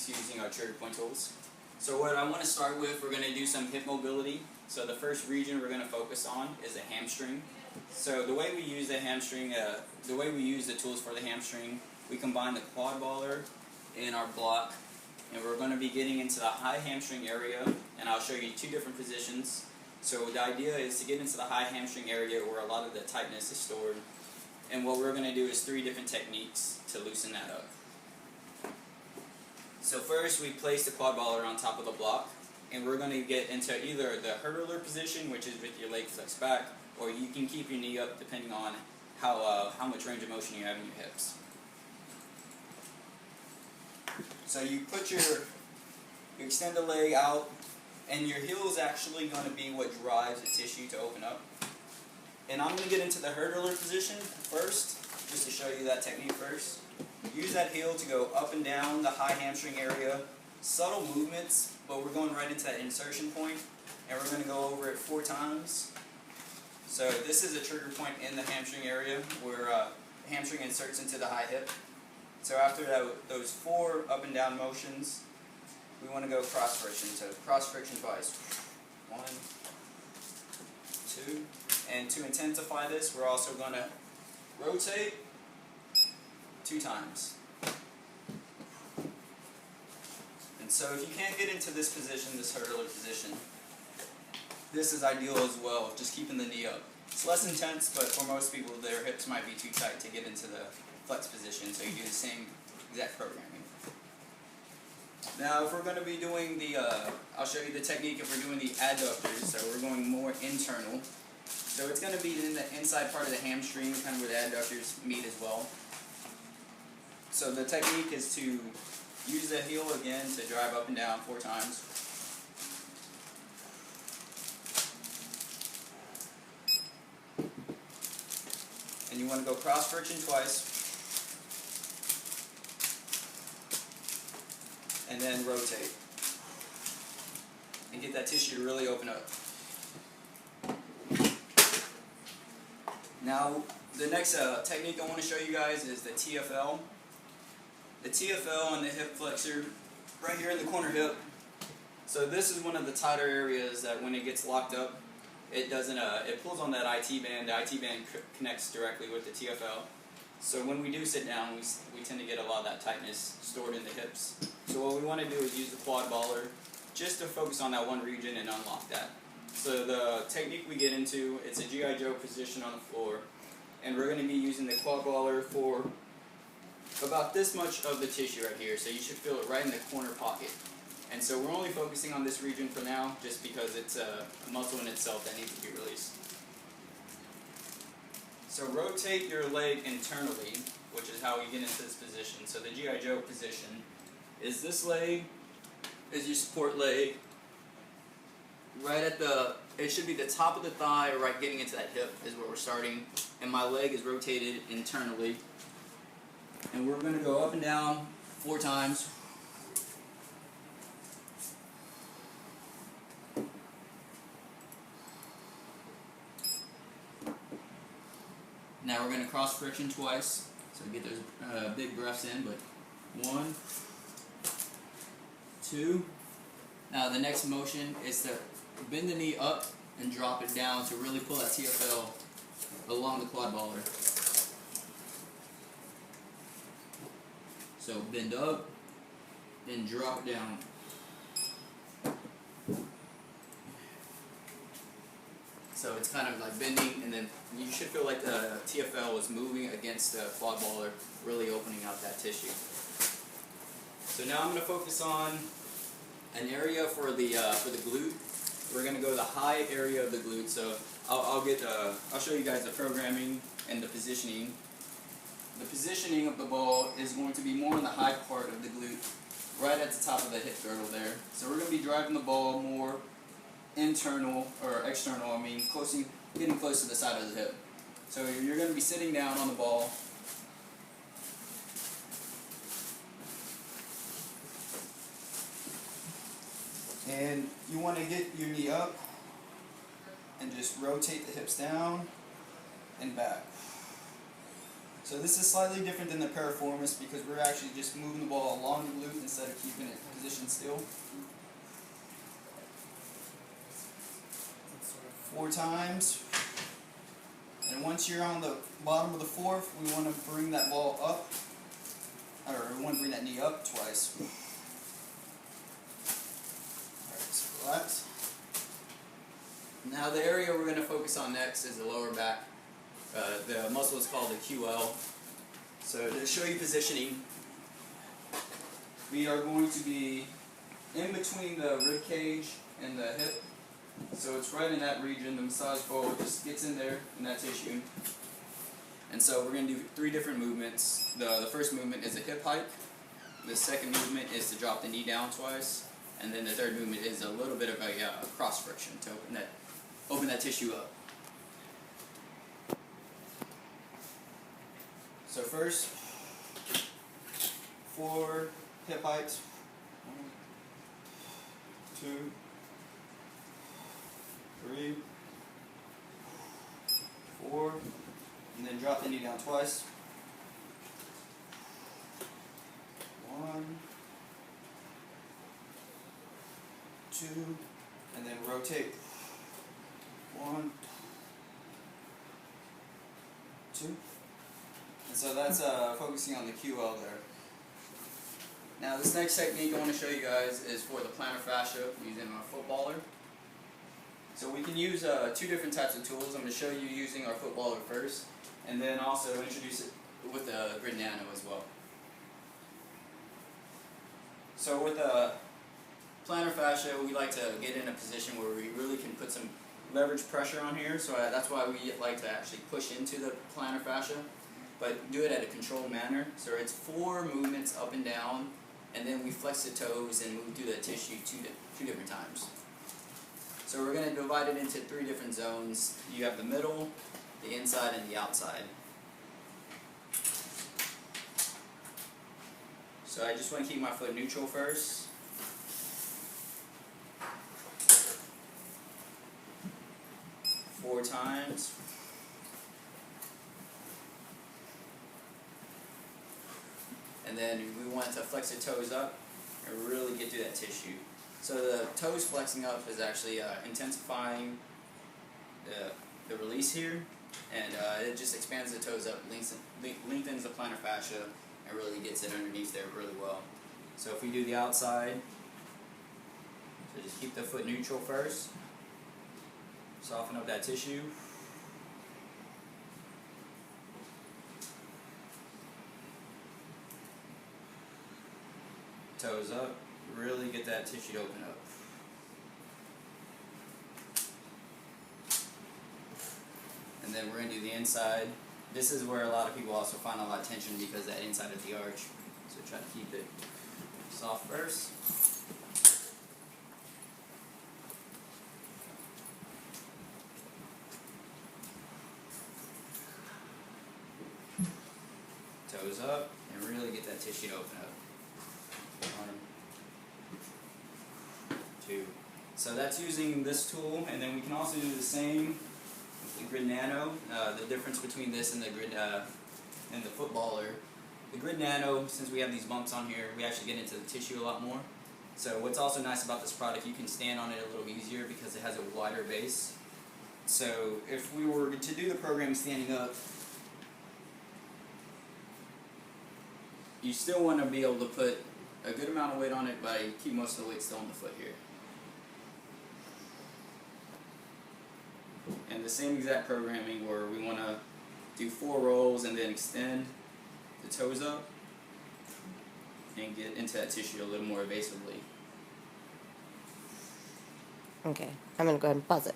using our trigger point tools. So what I want to start with, we're going to do some hip mobility. So the first region we're going to focus on is the hamstring. So the way we use the hamstring, the way we use the tools for the hamstring, we combine the quad baller in our block, and we're going to be getting into the high hamstring area, and I'll show you two different positions. So the idea is to get into the high hamstring area where a lot of the tightness is stored, and what we're going to do is 3 different techniques to loosen that up. So first we place the quad baller on top of the block, and we're going to get into either the hurdler position, which is with your leg flexed back, or you can keep your knee up depending on how much range of motion you have in your hips. So you extend the leg out, and your heel is actually going to be what drives the tissue to open up. And I'm going to get into the hurdler position first, just to show you that technique first. Use that heel to go up and down the high hamstring area. Subtle movements, but we're going right into that insertion point, and we're going to go over it 4 times. So this is a trigger point in the hamstring area where the hamstring inserts into the high hip. So after those 4 up and down motions, we want to go cross friction. So cross friction twice. 1, 2, and to intensify this, we're also going to rotate 2 times. And so if you can't get into this position, this hurdler position, this is ideal as well, just keeping the knee up. It's less intense, but for most people, their hips might be too tight to get into the flex position, so you do the same exact programming. Now, if we're going to be doing the, I'll show you the technique if we're doing the adductors, so we're going more internal. So it's going to be in the inside part of the hamstring, kind of where the adductors meet as well. So the technique is to use the heel again to drive up and down 4 times. And you want to go cross friction twice. And then rotate. And get that tissue to really open up. Now, the next technique I want to show you guys is the TFL. The TFL on the hip flexor, right here in the corner hip. So this is one of the tighter areas that when it gets locked up, it doesn't. It pulls on that IT band. The IT band connects directly with the TFL. So when we do sit down, we tend to get a lot of that tightness stored in the hips. So what we want to do is use the quad baller just to focus on that one region and unlock that. So the technique we get into, it's a G.I. Joe position on the floor, and we're going to be using the quad baller for about this much of the tissue right here. So you should feel it right in the corner pocket. And so we're only focusing on this region for now, just because it's a muscle in itself that needs to be released. So rotate your leg internally, which is how we get into this position. So the G.I. Joe position is this leg is your support leg. Right at it should be the top of the thigh, right getting into that hip is where we're starting. And my leg is rotated internally. And we're going to go up and down 4 times. Now we're going to cross friction twice, so we get those big breaths in, but 1, 2. Now the next motion is to bend the knee up and drop it down to really pull that TFL along the quad baller. So bend up and drop it down. So it's kind of like bending, and then you should feel like the TFL is moving against the quad baller, really opening out that tissue. So now I'm going to focus on an area for the glute. We're going to go to the high area of the glute. So I'll show you guys the programming and the positioning. The positioning of the ball is going to be more in the high part of the glute, right at the top of the hip girdle there. So we're going to be driving the ball more internal, or external, getting close to the side of the hip. So you're going to be sitting down on the ball. And you want to get your knee up and just rotate the hips down and back. So this is slightly different than the piriformis because we're actually just moving the ball along the glute instead of keeping it position still. 4 times. And once you're on the bottom of the fourth, we want to bring that ball up, or we want to bring that knee up twice. Alright, so relax. Now the area we're going to focus on next is the lower back. The muscle is called the QL. So to show you positioning, we are going to be in between the rib cage and the hip. So it's right in that region. The massage ball just gets in there in that tissue. And so we're going to do 3 different movements. The first movement is a hip hike. The second movement is to drop the knee down twice. And then the third movement is a little bit of a cross friction to open that tissue up. So first, 4 hip hikes. 1, 2, 3, 4, and then drop the knee down twice. 1, 2, and then rotate. 1, 2. And so that's focusing on the QL there. Now this next technique I want to show you guys is for the plantar fascia using our footballer. So we can use 2 different types of tools. I'm going to show you using our footballer first, and then also introduce it with the Grid Nano as well. So with the plantar fascia, we like to get in a position where we really can put some leverage pressure on here. So that's why we like to actually push into the plantar fascia, but do it at a controlled manner. So it's 4 movements up and down, and then we flex the toes and move through the tissue 2 different times. So we're going to divide it into 3 different zones. You have the middle, the inside, and the outside. So I just want to keep my foot neutral first. Four times. And then we want to flex the toes up and really get through that tissue. So the toes flexing up is actually intensifying the release here, and it just expands the toes up, lengthens the plantar fascia, and really gets it underneath there really well. So if we do the outside, so just keep the foot neutral first, soften up that tissue. Toes up, really get that tissue to open up. And then we're going to do the inside. This is where a lot of people also find a lot of tension because that inside of the arch. So try to keep it soft first. Toes up, and really get that tissue to open up. 1, 2. So that's using this tool, and then we can also do the same with the Grid Nano. The difference between this and the Grid and the footballer. The Grid Nano, since we have these bumps on here, we actually get into the tissue a lot more. So what's also nice about this product, you can stand on it a little easier because it has a wider base. So if we were to do the program standing up, you still want to be able to put a good amount of weight on it, but keep most of the weight still on the foot here. And the same exact programming where we want to do 4 rolls and then extend the toes up and get into that tissue a little more evasively. Okay, I'm going to go ahead and pause it.